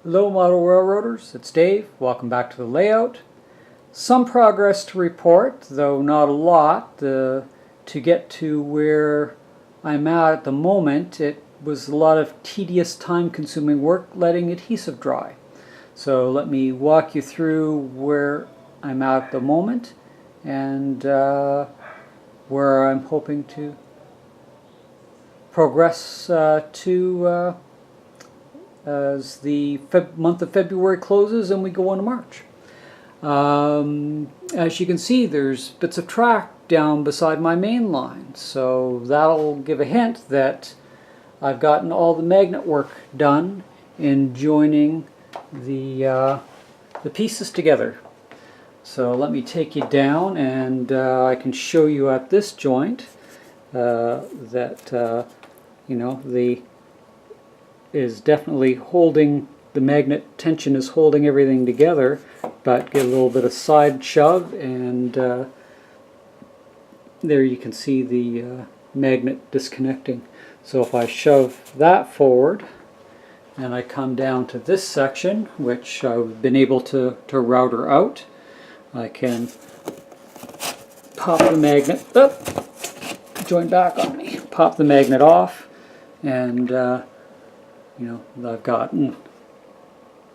Hello model railroaders, it's Dave. Welcome back to the layout. Some progress to report, though not a lot. To get to where I'm at the moment, it was a lot of tedious, time-consuming work letting adhesive dry. So let me walk you through where I'm at the moment and where I'm hoping to progress to as the month of February closes and we go into March. As you can see, there's bits of track down beside my main line, so that'll give a hint that I've gotten all the magnet work done in joining the pieces together. So let me take you down and I can show you at this joint that you know, the is definitely holding, the magnet tension is holding everything together, but get a little bit of side shove and there you can see the magnet disconnecting. So if I shove that forward and I come down to this section, which I've been able to router out, I can pop the magnet up, join back on me, pop the magnet off, and you know, I've gotten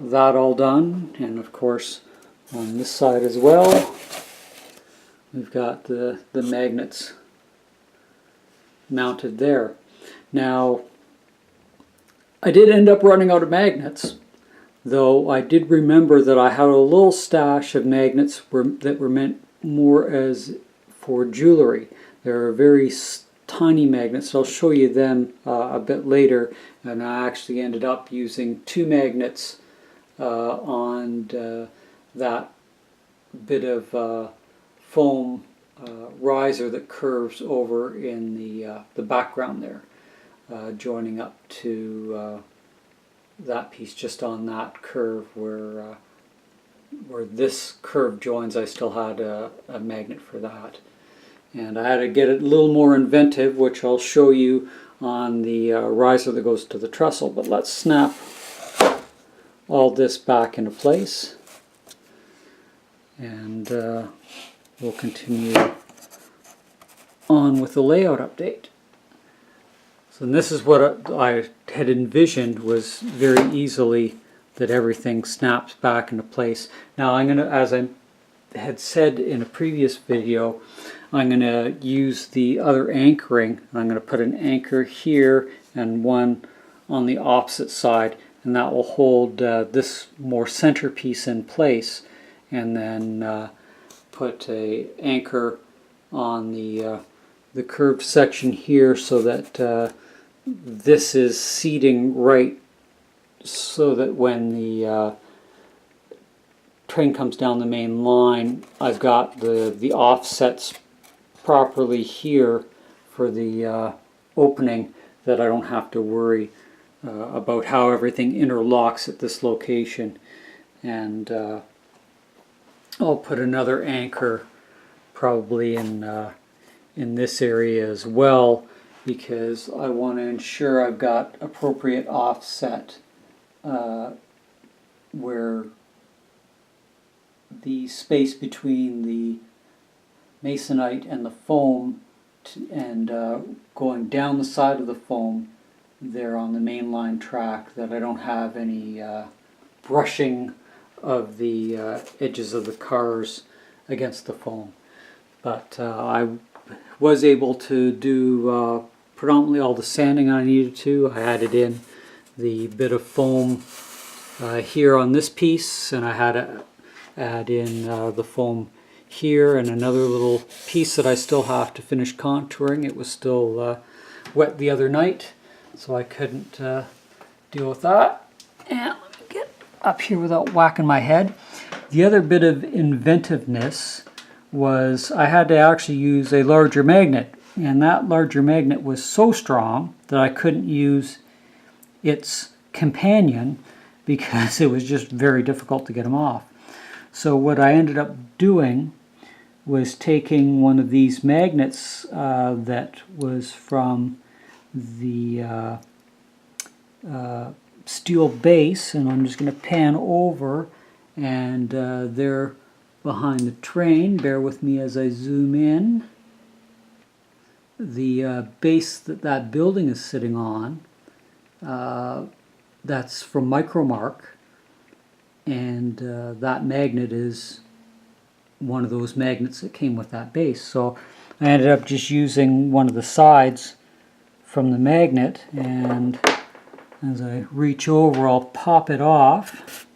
that all done. And of course on this side as well we've got the magnets mounted there. Now I did end up running out of magnets, though I did remember that I had a little stash of magnets that were meant more as for jewelry. They're very tiny magnets. I'll show you them a bit later, and I actually ended up using 2 magnets on that bit of foam riser that curves over in the background there, joining up to that piece just on that curve where this curve joins. I still had a magnet for that. And I had to get it a little more inventive, which I'll show you on the riser that goes to the trestle. But let's snap all this back into place, and we'll continue on with the layout update. So this is what I had envisioned, was very easily that everything snaps back into place. Now I'm going to, as I had said in a previous video, I'm going to use the other anchoring. I'm going to put an anchor here and one on the opposite side, and that will hold this more centerpiece in place, and then put a anchor on the curved section here so that this is seating right, so that when the train comes down the main line, I've got the offsets properly here for the opening, that I don't have to worry about how everything interlocks at this location. And I'll put another anchor probably in this area as well, because I want to ensure I've got appropriate offset where the space between the masonite and the foam and going down the side of the foam there on the mainline track, that I don't have any brushing of the edges of the cars against the foam. But I was able to do predominantly all the sanding I needed to. I added in the bit of foam here on this piece, and I had to add in the foam here, and another little piece that I still have to finish contouring. It was still wet the other night, so I couldn't deal with that. And let me get up here without whacking my head. The other bit of inventiveness was I had to actually use a larger magnet, and that larger magnet was so strong that I couldn't use its companion because it was just very difficult to get them off. So what I ended up doing was taking one of these magnets that was from the steel base, and I'm just going to pan over, and there behind the train, bear with me as I zoom in, the base that that building is sitting on, that's from Micromark, and that magnet is one of those magnets that came with that base. So I ended up just using one of the sides from the magnet, and as I reach over, I'll pop it off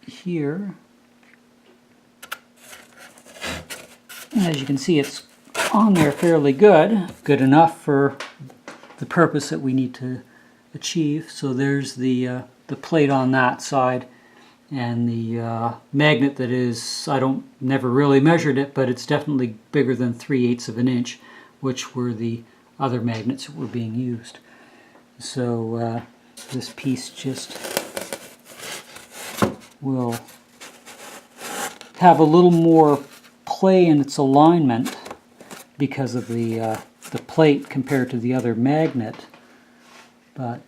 here. And as you can see, it's on there fairly good enough for the purpose that we need to achieve. So there's the plate on that side, and the magnet that is, never really measured it, but it's definitely bigger than 3/8 of an inch, which were the other magnets that were being used. So this piece just will have a little more play in its alignment because of the plate compared to the other magnet, but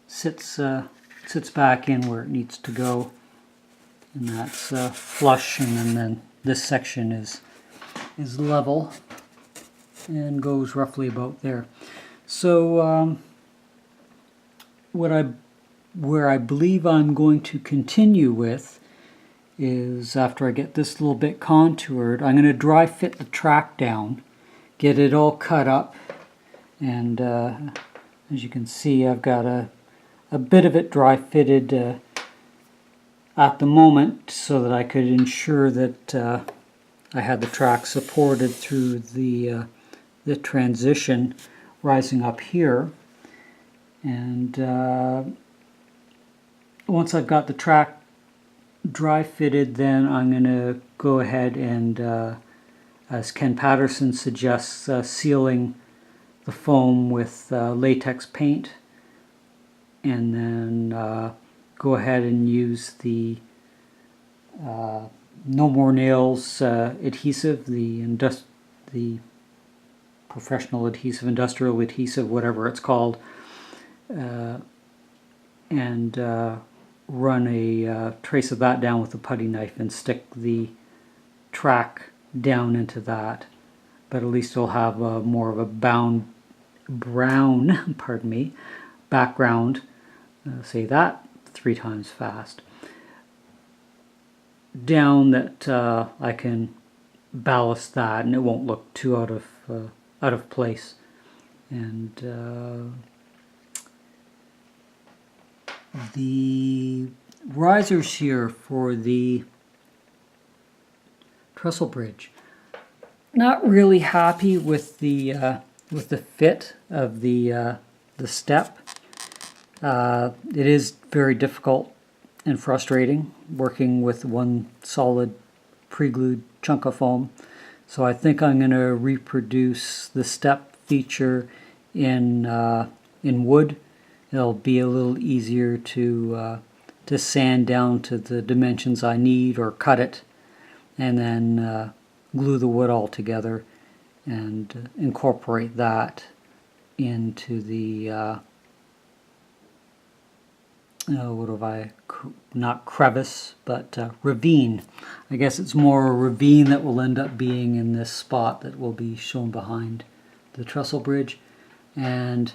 sits back in where it needs to go, and that's flush, and then this section is level and goes roughly about there. So where I believe I'm going to continue with is, after I get this little bit contoured, I'm going to dry fit the track down, get it all cut up, and as you can see, I've got a bit of it dry fitted at the moment so that I could ensure that I had the track supported through the transition rising up here. And once I've got the track dry fitted, then I'm going to go ahead and, as Ken Patterson suggests, sealing the foam with latex paint, and then go ahead and use the No More Nails adhesive, the professional adhesive, industrial adhesive, whatever it's called, and run a trace of that down with a putty knife and stick the track down into that. But at least it'll have more of a brown pardon me, background. Say that 3 times fast. Down that I can ballast that, and it won't look too out of place. And the risers here for the trestle bridge, not really happy with the fit of the step. It is very difficult and frustrating working with one solid pre-glued chunk of foam. So I think I'm going to reproduce the step feature in wood. It'll be a little easier to sand down to the dimensions I need, or cut it, and then glue the wood all together and incorporate that into the what have I, not crevice, but ravine. I guess it's more a ravine that will end up being in this spot that will be shown behind the trestle bridge. And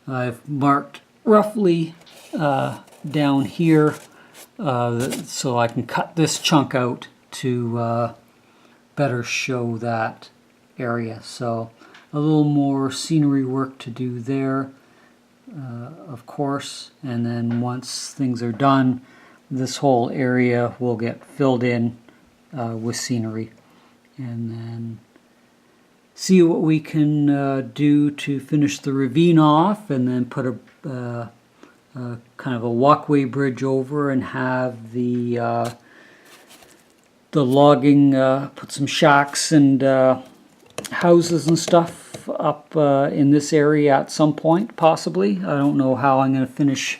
I've marked roughly down here so I can cut this chunk out to better show that area. So a little more scenery work to do there, of course, and then once things are done, this whole area will get filled in with scenery, and then see what we can do to finish the ravine off, and then put a kind of a walkway bridge over, and have the logging, put some shacks and houses and stuff up in this area at some point, possibly. I don't know how I'm going to finish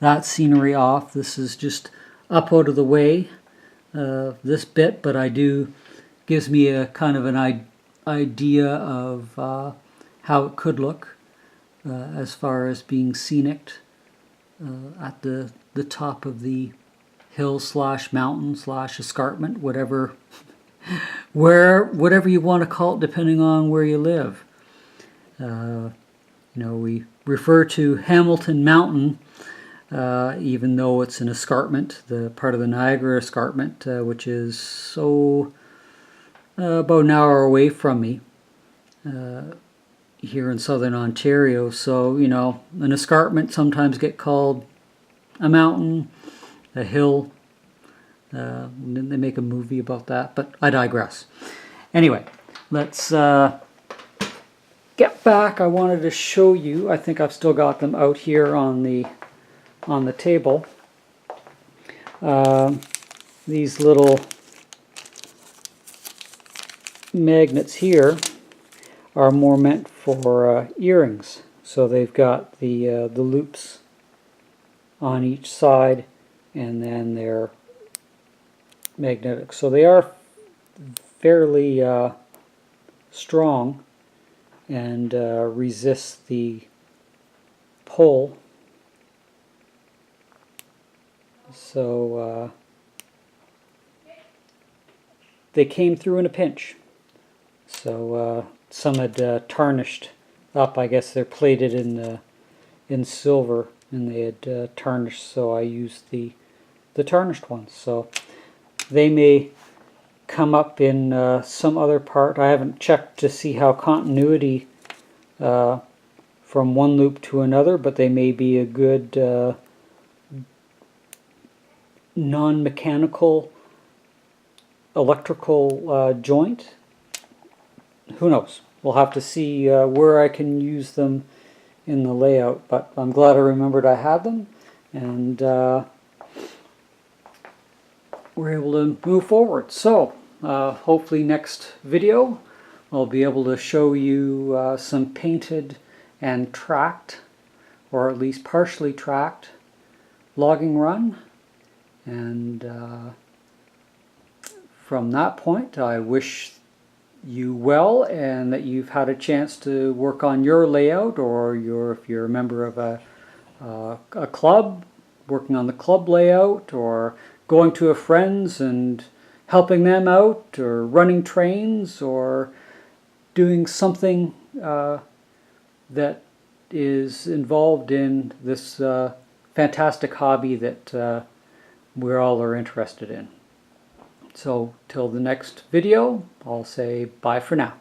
that scenery off. This is just up out of the way this bit, but gives me a kind of an idea of how it could look as far as being scenic at the top of the hill slash mountain slash escarpment, whatever you want to call it, depending on where you live. We refer to Hamilton Mountain, even though it's an escarpment, the part of the Niagara escarpment, which is about an hour away from me here in southern Ontario. So, an escarpment sometimes get called a mountain, a hill. Didn't they make a movie about that? But I digress. Anyway, let's get back. I wanted to show you, I think I've still got them out here on the table. These little magnets here are more meant for earrings. So they've got the loops on each side, and then they're magnetic. So they are fairly strong and resist the pull. So they came through in a pinch. So some had tarnished up. I guess they're plated in silver, and they had tarnished. So I used the tarnished ones. So they may come up in some other part. I haven't checked to see how continuity from one loop to another, but they may be a good non-mechanical electrical joint. Who knows? We'll have to see where I can use them in the layout, but I'm glad I remembered I had them, and we're able to move forward. So hopefully next video I'll be able to show you some painted and tracked, or at least partially tracked, logging run. And from that point, I wish you well, and that you've had a chance to work on your layout, or if you're a member of a club, working on the club layout, or going to a friend's and helping them out, or running trains, or doing something that is involved in this fantastic hobby that we all are interested in. So till the next video, I'll say bye for now.